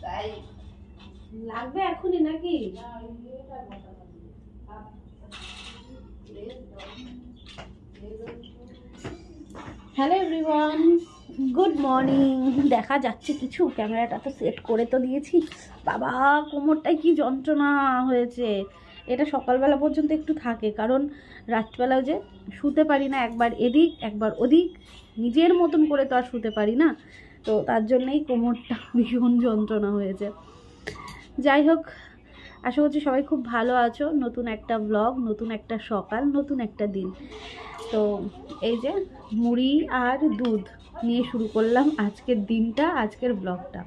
তাই লাগবে এখনই নাকি? Hello everyone, good morning. দেখা যাচ্ছে কিছু? ক্যামেরাটা তো সেট করে তো দিয়েছি। বাবা, কোমরটায় কি যন্ত্রণা হয়েছে। এটা সকালবেলা পর্যন্ত একটু থাকে, কারণ রাত্রিবেলাও যে শুতে পারি না, একবার এদিক একবার ওদিক, নিজের মতন করে তো আর শুতে পারি না, তো তার জন্যেই কোমরটা ভীষণ যন্ত্রণা হয়েছে। যাই হোক, আশা করছি সবাই খুব ভালো আছো। নতুন একটা ব্লগ, নতুন একটা সকাল, নতুন একটা দিন। তো এই যে মুড়ি আর দুধ নিয়ে শুরু করলাম আজকের দিনটা, আজকের ব্লগটা।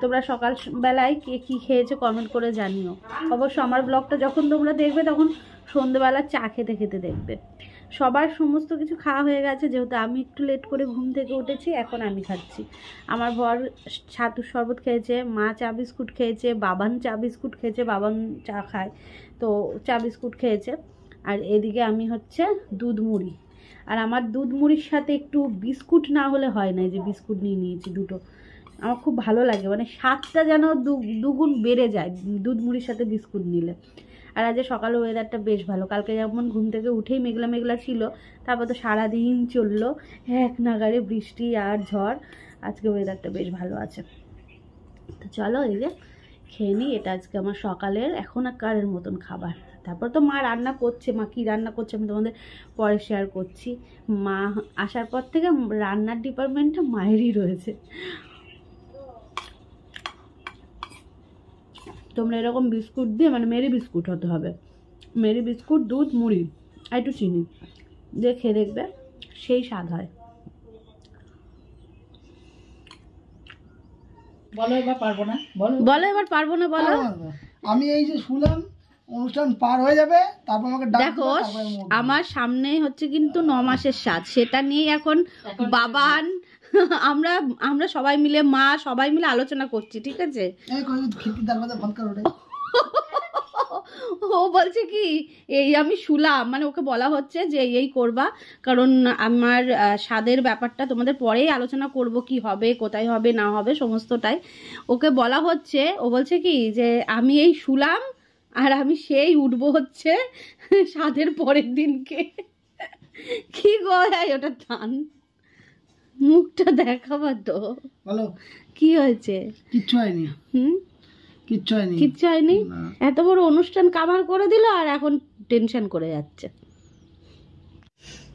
তোমরা সকালবেলায় কে কী খেয়েছো কমেন্ট করে জানিও। অবশ্য আমার ব্লগটা যখন তোমরা দেখবে তখন সন্ধ্যেবেলা চা খেতে খেতে দেখবে। সবার সমস্ত কিছু খাওয়া হয়ে গেছে, যেহেতু আমি একটু লেট করে ঘুম থেকে উঠেছি, এখন আমি খাচ্ছি। আমার বর ছাতুর শরবত খেয়েছে, মা চা বিস্কুট খেয়েছে, বাবান চা বিস্কুট খেয়েছে, বাবান চা খায় তো চা বিস্কুট খেয়েছে। আর এদিকে আমি হচ্ছে দুধ মুড়ি, আর আমার দুধ মুড়ির সাথে একটু বিস্কুট না হলে হয় না। যে বিস্কুট নিয়ে নিয়েছি দুটো, আমার খুব ভালো লাগে, মানে স্বাদটা যেন দুগুণ বেড়ে যায় দুধ মুড়ির সাথে বিস্কুট নিলে। আর আজ সকালে ওয়েদারটা বেশ ভালো। কালকে যেমন ঘুম থেকে উঠেই মেঘলা মেঘলা ছিল, তারপর তো সারাদিন চললো এক নাগাড়ে বৃষ্টি আর ঝড়। আজকে ওয়েদারটা বেশ ভালো আছে। তো চলো এই যে খেয়ে নিই। এটা আজকে আমার সকালের এখনকারের মতন খাবার। তারপর তো মা রান্না করছে, মা কী রান্না করছে আমি তোমাদের পরে শেয়ার করছি। মা আসার পর থেকে রান্নার ডিপার্টমেন্টটা মায়েরই রয়েছে। তোমরা এরকম বিস্কুট দিয়ে, মানে মেরি বিস্কুট হতে হবে, মেরি বিস্কুট, দুধ, মুড়ি আর একটু চিনি দিয়ে খেয়ে দেখবে, সেই স্বাদ হয়। বলো এবার পারবো না, বলো এবার পারবো না, বলো। আমি এই যে শুনলাম অনুষ্ঠান পার হয়ে যাবে, তারপর আমাকে দেখো আমার সামনে হচ্ছে কিন্তু 9 মাসের স্বাদ, সেটা নিয়ে এখন বাবান আমরা আমরা সবাই মিলে, মা সবাই মিলে আলোচনা করছি, ঠিক আছে? ও বলছে কি এই আমি শুলাম, মানে ওকে বলা হচ্ছে যে এই করবা, কারণ আমার স্বাদের ব্যাপারটা তোমাদের পরেই আলোচনা করব, কি হবে, কোথায় হবে না হবে সমস্তটাই ওকে বলা হচ্ছে। ও বলছে কি যে আমি এই শুলাম আর আমি সেই উঠবো হচ্ছে স্বাদের পরের দিনকে। কি গয় ওটা টান, মুখটা দেখাবার তো। বলো কি হয়েছে? কিচ্ছু হয়নি। কিচ্ছু হয়নি, কিচ্ছু হয়নি। এত বড় অনুষ্ঠান কাভার করে দিল আর এখন টেনশন করে যাচ্ছে।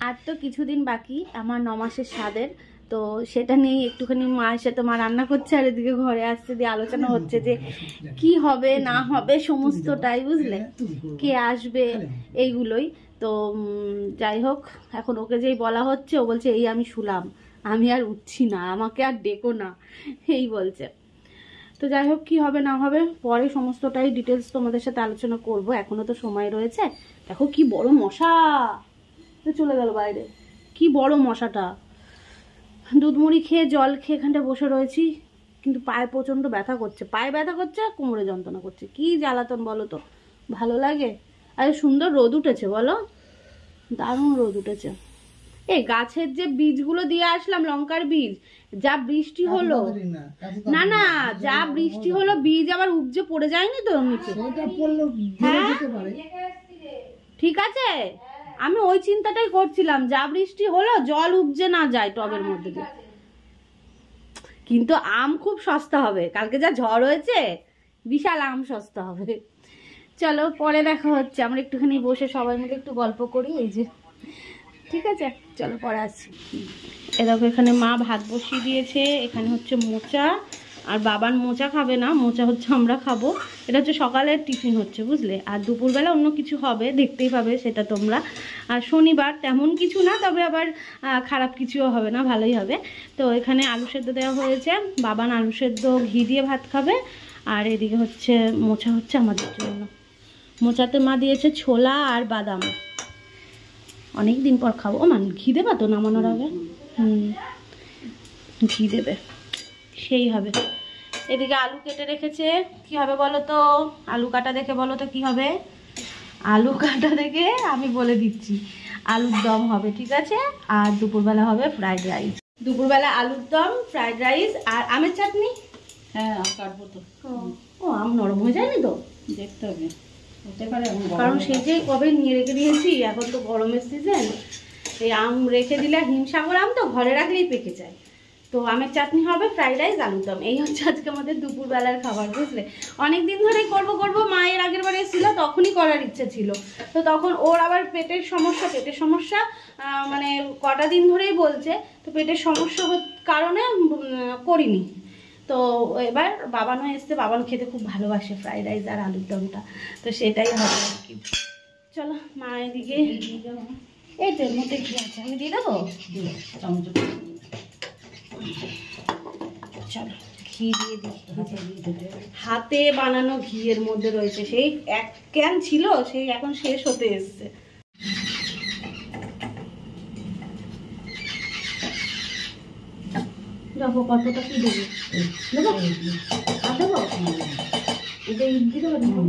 আর তো কিছুদিন বাকি আমার 9 মাসের স্বাদের, তো সেটা নিয়ে একটুখানি মায়ের সাথে মা রান্না করছে, আর এদিকে ঘরে আসছে দিয়ে আলোচনা হচ্ছে যে কি হবে না হবে সমস্তটাই, বুঝলে, কে আসবে এইগুলোই। তো যাই হোক, এখন ওকে যেই বলা হচ্ছে ও বলছে এই আমি শুলাম, আমি আর উঠছি না, আমাকে আর ডেকো না, এই বলছে। তো যাই হোক, কি হবে না হবে পরে সমস্তটাই ডিটেলস তোমাদের সাথে আলোচনা করব, এখনো তো সময় রয়েছে। দেখো কি বড় মশা, চলে গেল বাইরে, কি বড় মশাটা। দুধ মুড়ি খেয়ে জল খেয়ে এখানটা বসে রয়েছি, কিন্তু পায়ে প্রচন্ড ব্যথা করছে, পায়ে ব্যথা করছে, কোমরে যন্ত্রণা করছে, কি জ্বালাতন বলো তো, ভালো লাগে? আরে সুন্দর রোদ উঠেছে বলো, দারুণ রোদ উঠেছে। এই গাছের যে বীজগুলো দিয়ে আসলাম, লঙ্কার বীজ, যা বৃষ্টি হলো, না না যা বৃষ্টি হলো বীজ আবার উপজে পড়ে যায়নি তো নিচে? হ্যাঁ ঠিক আছে, আমি ওই চিন্তাটাই করছিলাম, যা বৃষ্টি হলো জল উপজে না যায় টবের মধ্যে দিয়ে। কিন্তু আম খুব সস্তা হবে, কালকে যা ঝড় হয়েছে বিশাল আম সস্তা হবে। চলো পরে দেখা হচ্ছে, আমরা একটুখানি বসে সবাই মিলে একটু গল্প করি, এই যে, ঠিক আছে? চলো পরে আসছি। এরকম এখানে মা ভাত বসিয়ে দিয়েছে, এখানে হচ্ছে মোচা, আর বাবান মোচা খাবে না, মোচা হচ্ছে আমরা খাবো। এটা হচ্ছে সকালের টিফিন হচ্ছে, বুঝলে, আর দুপুরবেলা অন্য কিছু হবে, দেখতেই পাবে সেটা তোমরা। আর শনিবার তেমন কিছু না, তবে আবার খারাপ কিছুও হবে না, ভালোই হবে। তো এখানে আলু সেদ্ধ দেওয়া হয়েছে, বাবান আলু সেদ্ধ ঘি দিয়ে ভাত খাবে, আর এদিকে হচ্ছে মোচা হচ্ছে আমাদের জন্য। মোচাতে মা দিয়েছে ছোলা আর বাদাম, অনেক দিন পর খাবো। ও মান ঘি দেবা তো নামানোর আগে? ঘি দেবে, সেই হবে। এদিকে আলু কেটে রেখেছে, কি হবে বলো তো? আলু কাটা দেখে বলো তো কি হবে? আলু কাটা দেখে আমি বলে দিচ্ছি, আলুর দম হবে, ঠিক আছে? আর দুপুরবেলা হবে ফ্রাইড রাইস। দুপুরবেলা আলুর দম, ফ্রাইড রাইস আর আমের চাটনি। হ্যাঁ কাটবো তো। ও আম নরম হয়ে যায়নি তো? দেখতে হবে, হতে পারে। কারণ সেই যে কবে নিয়ে রেখে দিয়েছি, এখন তো গরমের সিজন, এই আম রেখে দিলে হিমসাগর আম তো ঘরে রাখলেই পেকে যায়। তো আমের চাটনি হবে, ফ্রাইড রাইস, আলুর দম, এই হচ্ছে আজকে আমাদের দুপুরবেলার খাবার, বুঝলে। অনেক দিন ধরেই করবো করবো, মায়ের আগের বারে এসেছিল তখনই করার ইচ্ছে ছিল। তো তখন ওর আবার পেটের সমস্যা মানে কটা দিন ধরেই বলছে, তো পেটের সমস্যা কারণে করিনি। তো এবার বাবানও এসছে, বাবান খেতে খুব ভালোবাসে ফ্রাইড রাইস আর আলুর দমটা, তো সেটাই হবে আর কি। চলো মা এদিকে, এই তো এর মধ্যে ঘি আছে, আমি দিয়ে দেবো। চলো ঘি দিয়ে দিই, হাতে বানানো ঘি এর মধ্যে রয়েছে, সেই এক ক্যান ছিল, সেই এখন শেষ হতে এসছে। দেখো কতটা কি দেবো, দেবো আর দেবো, এটা ইট দিয়ে দেবো।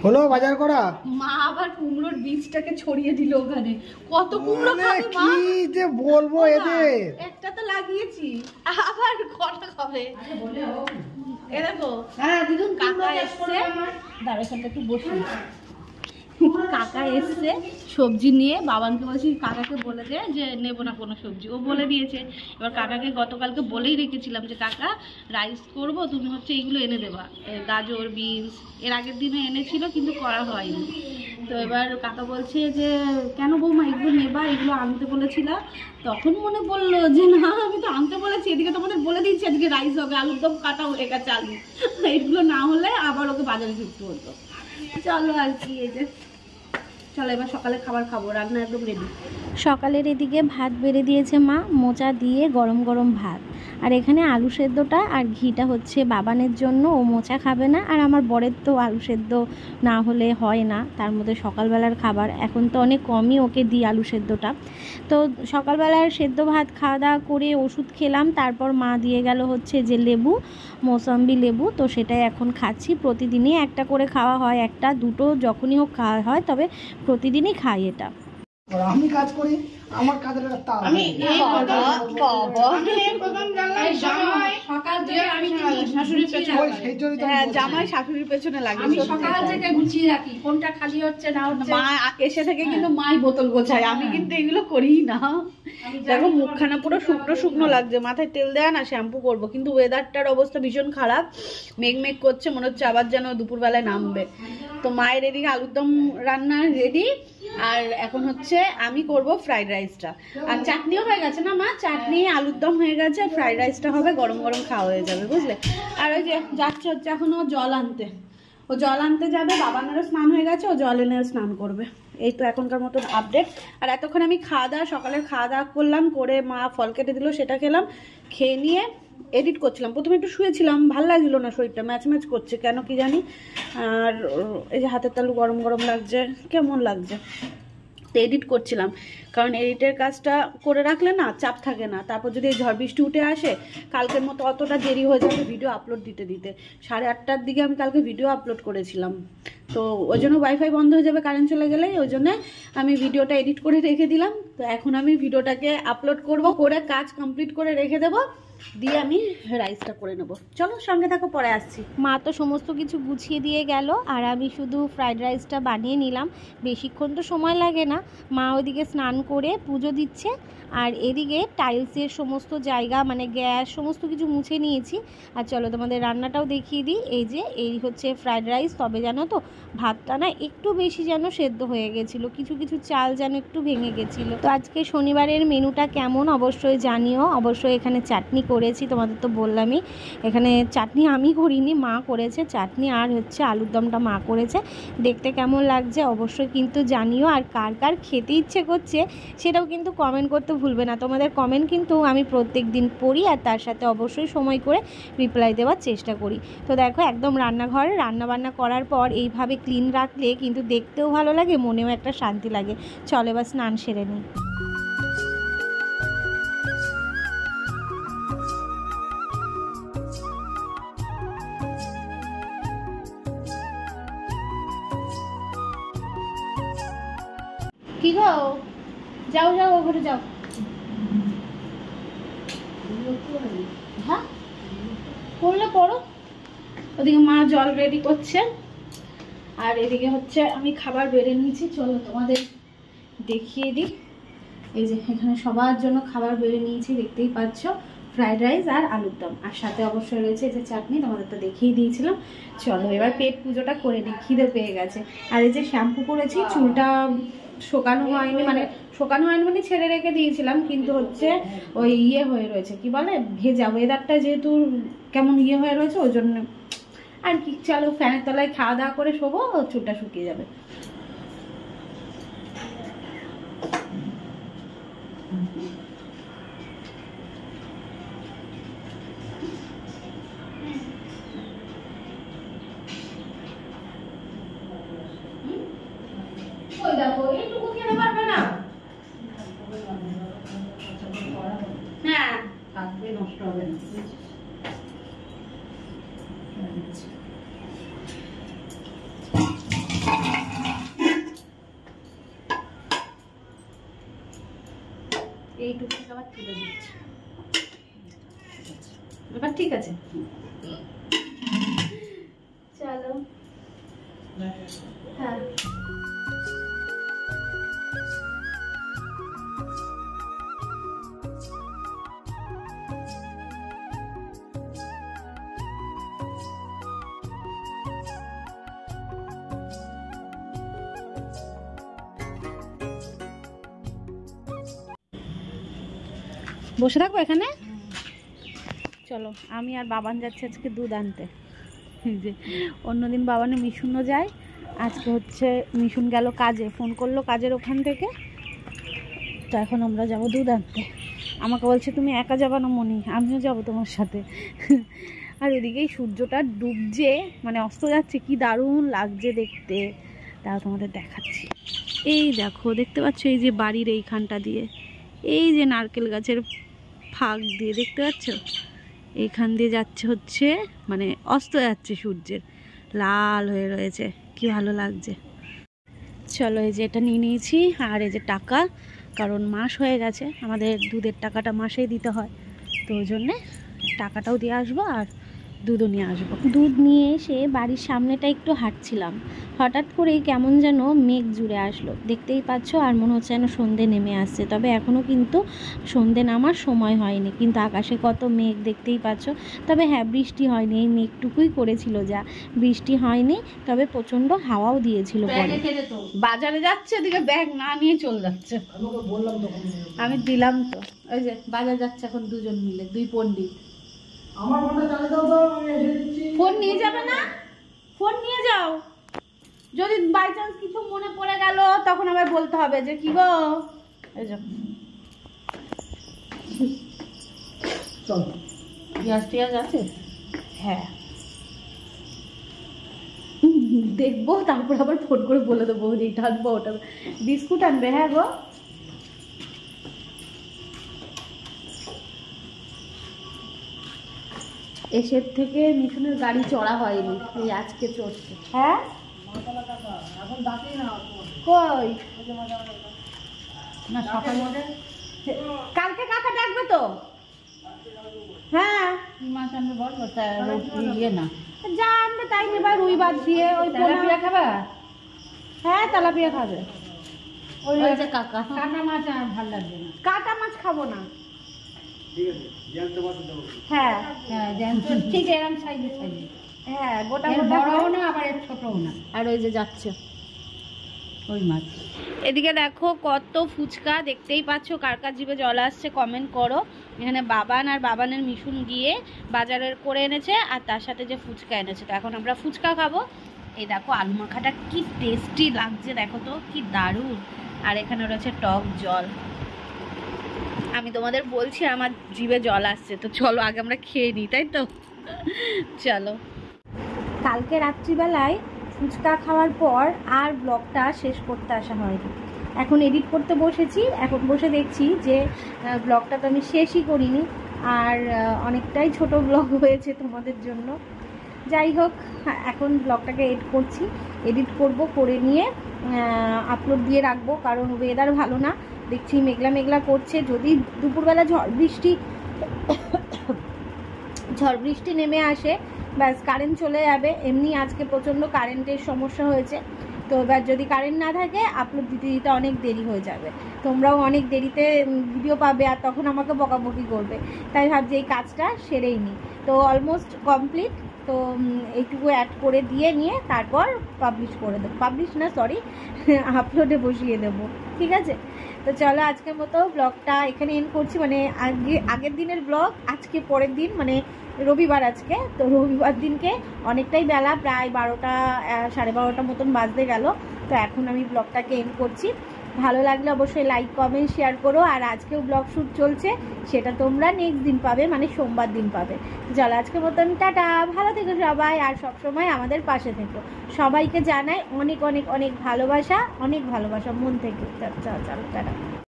হলো বাজার করা? মা আবার কুমড়োর বীজটাকে ছড়িয়ে দিল ওখানে, কত কুমড়ো খাবে মা? কি যে বলবো এদের, একটা তো লাগিয়েছি, আবার কটা খাবে? এ দেখো, হ্যাঁ দিদুন কাকা এসছে, দাঁড়া এখানটা একটু বসি। কাকা এসছে সবজি নিয়ে, বাবানকে বলছি কাকাকে বলে দে যে নেবো না কোনো সবজি, ও বলে দিয়েছে। এবার কাকাকে গতকালকে বলেই রেখেছিলাম যে কাকা রাইস করব, তুমি হচ্ছে এইগুলো এনে দেবা, গাজর, বিনস, এর আগের দিনে এনেছিল কিন্তু করা হয়নি। তো এবার কাকা বলছে যে কেন বৌমা এগুলো নেবা, এগুলো আনতে বলেছিলাম। তখন মনে পড়লো যে না আমি তো আনতে বলেছি, এদিকে তোমাদের বলে দিচ্ছি আজকে রাইস হবে, আলুর দম কাটা হয়ে গেছে, আলু এগুলো না হলে আবার ওকে বাজারে ঢুকতে হতো। চলো আর কি, এই যে চলো এবার সকালে খাবার খাবো, রান্না একদম রেডি। সকালের এদিকে ভাত বেড়ে দিয়েছে মা, মোচা দিয়ে গরম গরম ভাত, আর এখানে আলু সেদ্ধটা আর ঘিটা হচ্ছে বাবানের জন্য, ও মোচা খাবে না, আর আমার বরের তো আলু সেদ্ধ না হলে হয় না, তার মধ্যে সকালবেলার খাবার, এখন তো অনেক কমই ওকে দিই আলু সেদ্ধটা। তো সকালবেলার সেদ্ধ ভাত খাওয়া দাওয়া করে ওষুধ খেলাম, তারপর মা দিয়ে গেল হচ্ছে যে লেবু, মৌসম্বি লেবু, তো সেটাই এখন খাচ্ছি। প্রতিদিনই একটা করে খাওয়া হয়, একটা দুটো যখনই হোক খাওয়া হয়, তবে প্রতিদিনই খাই এটা। আমি কাজ করি, আমার কাজের একটা তাল। আমি প্রথম জানলাম সকাল থেকে আমি শাশুড়ির পেছনে, সেই জন্যই তো আমি হ্যাঁ বলছি। জামাই শাশুড়ির পেছনে লাগে, আমি সকাল থেকে গুছিয়ে রাখি কোনটা খালি হচ্ছে না হচ্ছে। মা এসে থেকে কিন্তু মাই বোতল গোছায়, আমি কিন্তু এগুলো করি না। দেখো মুখখানা পুরো শুকনো শুকনো লাগছে, মাথায় তেল দেয় না, শ্যাম্পু করব, কিন্তু ওয়েদারটার অবস্থা ভীষণ খারাপ, মেঘ মেঘ করছে, মনে হচ্ছে আবার যেন দুপুরবেলায় নামবে। তো মায়ের এদিকে আলুর দম রান্না রেডি, আর এখন হচ্ছে আমি করব ফ্রাইড রাইসটা, আর চাটনিও হয়ে গেছে না মা, চাটনি আলুর দম হয়ে গেছে, ফ্রাইড রাইসটা হবে, গরম গরম খাওয়া হয়ে যাবে, বুঝলে। আর ওই যে যাচ্ছে হচ্ছে এখন ও জল আনতে, ও জল আনতে যাবে, বাবানেরও স্নান হয়ে গেছে, ও জল এনে স্নান করবে। এই তো এখনকার মতন আপডেট। আর এতক্ষণ আমি খাওয়া দাওয়া, সকালের খাওয়া দাওয়া করলাম, করে মা ফল কেটে দিল, সেটা খেলাম, খেয়ে নিয়ে এডিট করছিলাম। প্রথমে একটু শুয়েছিলাম, ভালো লাগছিল না, শরীরটা ম্যাচ ম্যাচ করছে কেন কি জানি, আর এই যে হাতের তালু গরম গরম লাগছে, কেমন লাগছে, তো এডিট করছিলাম, কারণ এডিটের কাজটা করে রাখলে না চাপ থাকে না, তারপর যদি এই ঝড় বৃষ্টি উঠে আসে কালকের মতো অতটা দেরি হয়ে যাবে ভিডিও আপলোড দিতে দিতে। 8:30টার দিকে আমি কালকে ভিডিও আপলোড করেছিলাম, তো ওই জন্য ওয়াইফাই বন্ধ হয়ে যাবে কারেন্ট চলে গেলেই, ওই জন্য আমি ভিডিওটা এডিট করে রেখে দিলাম। তো এখন আমি ভিডিওটাকে আপলোড করব, করে কাজ কমপ্লিট করে রেখে দেবো, দিয়ে আমি রাইসটা করে নেবো। চলো সঙ্গে থাকো, পরে আসছি। মা তো সমস্ত কিছু গুছিয়ে দিয়ে গেল, আর আমি শুধু ফ্রাইড রাইসটা বানিয়ে নিলাম, বেশিক্ষণ তো সময় লাগে না। মা ওদিকে স্নান করে পুজো দিচ্ছে, আর এদিকে টাইলসের সমস্ত জায়গা মানে গ্যাস সমস্ত কিছু মুছে নিয়েছি। আর চলো তোমাদের রান্নাটাও দেখিয়ে দিই। এই যে এই হচ্ছে ফ্রাইড রাইস, তবে জানো তো ভাতটা না একটু বেশি যেন সেদ্ধ হয়ে গেছিলো, কিছু কিছু চাল যেন একটু ভেঙে গেছিলো। তো আজকে শনিবারের মেনুটা কেমন অবশ্যই জানিও। অবশ্যই এখানে চাটনি করেছি, তোমাদের তো বললামই, এখানে চাটনি আমি করিনি, মা করেছে চাটনি, আর হচ্ছে আলুর দমটা মা করেছে। দেখতে কেমন লাগছে অবশ্যই কিন্তু জানিও, আর কার কার খেতে ইচ্ছে করছে সেটাও কিন্তু কমেন্ট করতে ভুলবে না। তোমাদের কমেন্ট কিন্তু আমি প্রত্যেক দিন পড়ি, আর তার সাথে অবশ্যই সময় করে রিপ্লাই দেওয়ার চেষ্টা করি। তো দেখো একদম রান্নাঘরে রান্নাবান্না করার পর এইভাবে ক্লিন রাখলে কিন্তু দেখতেও ভালো লাগে, মনেও একটা শান্তি লাগে। চলো এবার স্নান সেরে নিই। কি গো, যাও যাও ও ঘরে যাও। হ্যাঁ করলে পড়ো। ওদিকে মা জল রেডি করছে, আর এদিকে হচ্ছে আমি খাবার বেড়ে নিয়েছি। চলো তোমাদের দেখিয়ে দিই। এই যে এখানে সবার জন্য খাবার বেড়ে নিয়েছি, দেখতেই পাচ্ছ। ফ্রাইড রাইস আর আলুর দম, আর সাথে অবশ্যই রয়েছে যে চাটনি, তোমাদের তো দেখিয়ে দিয়েছিলাম। চলো এবার পেট পুজোটা করে নিই, খিদে পেয়ে গেছে। আর এই যে শ্যাম্পু করেছি, চুলটা শোকানো হয়নি, মানে শোকানো হয়নি মানে ছেড়ে রেখে দিয়েছিলাম, কিন্তু হচ্ছে ওই ইয়ে হয়ে রয়েছে, কি বলে ভেজা, ওয়েদারটা যেহেতু কেমন ইয়ে হয়ে রয়েছে ওই জন্য আর কি। চলো ফ্যানের তলায় খাওয়া দাওয়া করে শোবো, চুলটা শুকিয়ে যাবে। ওই দেখো এইটুকু খেতে পারবে না। হ্যাঁ থাকবে, নষ্ট হবে না। এইটুকু খাবার তুলে দিচ্ছি, এবার ঠিক আছে। চলো হ্যাঁ বসে থাকবো এখানে। চলো আমি আর বাবান যাচ্ছি আজকে দুধ আনতে। যে অন্যদিন বাবানে মিশুনও যায়, আজকে হচ্ছে মিশুন গেল কাজে, ফোন করলো কাজের ওখান থেকে, তো এখন আমরা যাব দুধ আনতে। আমাকে বলছে তুমি একা যাবা না মনি, আমিও যাবো তোমার সাথে। আর ওদিকেই সূর্যটা ডুবছে, মানে অস্ত যাচ্ছে, কি দারুণ লাগছে দেখতে। তাও তোমাদের দেখাচ্ছি। এই দেখো দেখতে পাচ্ছ, এই যে বাড়ির এইখানটা দিয়ে, এই যে নারকেল গাছের ফাঁক দিয়ে দেখতে পাচ্ছ, এইখান দিয়ে যাচ্ছে হচ্ছে, মানে অস্ত যাচ্ছে সূর্যের, লাল হয়ে রয়েছে, কি ভালো লাগছে। চলো এই যে এটা নিয়ে নিয়েছি, আর এই যে টাকা, কারণ মাস হয়ে গেছে, আমাদের দুধের টাকাটা মাসেই দিতে হয়, তো ওই জন্যে টাকাটাও দিয়ে আসবো আর দুধও নিয়ে আসবো। দুধ নিয়ে এসে বাড়ির সামনেটা একটু হাঁটছিলাম, হঠাৎ করেই কেমন যেন মেঘ জুড়ে আসলো, দেখতেই পাচ্ছ, আর মনে হচ্ছে যেন সন্ধে নেমে আসছে। তবে এখনও কিন্তু সন্ধে নামার সময় হয়নি, কিন্তু আকাশে কত মেঘ দেখতেই পাচ্ছ। তবে হ্যাঁ বৃষ্টি হয়নি, এই মেঘটুকুই করেছিল, যা বৃষ্টি হয়নি। তবে প্রচণ্ড হাওয়াও দিয়েছিল। বাজারে যাচ্ছে, এদিকে ব্যাগ না নিয়ে চলে যাচ্ছে। আমি দিলাম তো, ওই যে বাজার যাচ্ছে এখন দুজন মিলে, দুই পণ্ডিত। আমার ফোনটা চালিয়ে দাও তো, আমি এসে দিচ্ছি। ফোন নিয়ে যাবে না? ফোন নিয়ে যাও, যদি বাই চান্স কিছু মনে পড়ে গেল তখন আবার বলতে হবে যে কি গো। এই যে চল, পেঁয়াজ টিয়াজ আছে, হ্যাঁ দেখবো, তারপর আবার ফোন করে বলে দেবো এইটা আনবো ওটা। বিস্কুট আনবে? হ্যাঁ গো। এসের থেকে মিঠুনের গাড়ি চড়া হয়নি, এই আজকে চড়ছে। হ্যাঁ এখন ডাকি না, কই না সকাল মধ্যে, কালকে কাকা ডাকবে তো। হ্যাঁ মাছ আনবে বলবো, ইয়ে না যা আনবে তাই নেবা, রুই বাদ দিয়ে। ওই তেলাপিয়া খাবা? হ্যাঁ তেলাপিয়া খাবে। ওই যে কাকা কাটা মাছ আর ভালো লাগবে না। কাটা মাছ খাবো না। ঠিক আছে, জ্যান্ত মাছ দেবো। হ্যাঁ হ্যাঁ জ্যান্ত ঠিক এরকম সাইজে সাইজে, হ্যাঁ গোটা এর গোটা বড়ও না আবার এর ছোটও না। আর ওই যে যাচ্ছে ওই মাছ। এদিকে দেখো কত ফুচকা, দেখতেই পাচ্ছ, কার কার জিভে জল আসছে কমেন্ট করো। এখানে বাবান আর বাবানের মিশুন গিয়ে বাজারের করে এনেছে, আর তার সাথে যে ফুচকা এনেছে, তো এখন আমরা ফুচকা খাবো। এই দেখো আলু মাখাটা কি টেস্টি লাগছে, দেখো তো কি দারুণ। আর এখানে রয়েছে টক জল। আমি তোমাদের বলছি আমার জিভে জল আসছে, তো চলো আগে আমরা খেয়ে নিই, তাই তো চলো। কালকে রাত্রিবেলায় ফুচকা খাওয়ার পর আর ব্লগটা শেষ করতে আসা হয়নি, এখন এডিট করতে বসেছি। এখন বসে দেখছি যে ব্লগটা তো আমি শেষই করিনি, আর অনেকটাই ছোট ব্লগ হয়েছে তোমাদের জন্য। যাই হোক, এখন ব্লগটাকে এডিট করব, করে নিয়ে আপলোড দিয়ে রাখবো, কারণ ওয়েদার ভালো না, দেখছি মেঘলা মেঘলা করছে। যদি দুপুরবেলা ঝড় বৃষ্টি নেমে আসে, ব্যাস কারেন্ট চলে যাবে। এমনি আজকে প্রচণ্ড কারেন্টের সমস্যা হয়েছে, তো এবার যদি কারেন্ট না থাকে আপলোড দিতে দিতে অনেক দেরি হয়ে যাবে, তোমরাও অনেক দেরিতে ভিডিও পাবে, আর তখন আমাকে বকাবকি করবে। তাই ভাবছি এই কাজটা সেরেই নিই। তো অলমোস্ট কমপ্লিট, তো এইটুকু অ্যাড করে দিয়ে নিয়ে তারপর পাবলিশ করে দেবো, আপলোডে বসিয়ে দেবো, ঠিক আছে? তো চলো আজকের মতো ব্লগটা এখানে এন্ড করছি। মানে আগের দিনের ব্লগ আজকে পরের দিন, মানে রবিবার আজকে, তো রবিবার দিনকে অনেকটাই বেলা, প্রায় 12টা 12:30 মতন বাজতে গেল। তো এখন আমি ব্লগটাকে এন্ড করছি। ভালো লাগলে অবশ্যই লাইক কমেন্ট শেয়ার করো। আর আজকেও ব্লগ শ্যুট চলছে, সেটা তোমরা নেক্সট দিন পাবে, মানে সোমবার দিন পাবে। চলো আজকের মতন টাটা, ভালো থেকো সবাই, আর সবসময় আমাদের পাশে থেকো। সবাইকে জানাই অনেক অনেক অনেক ভালোবাসা, মন থেকে। চলো টাটা।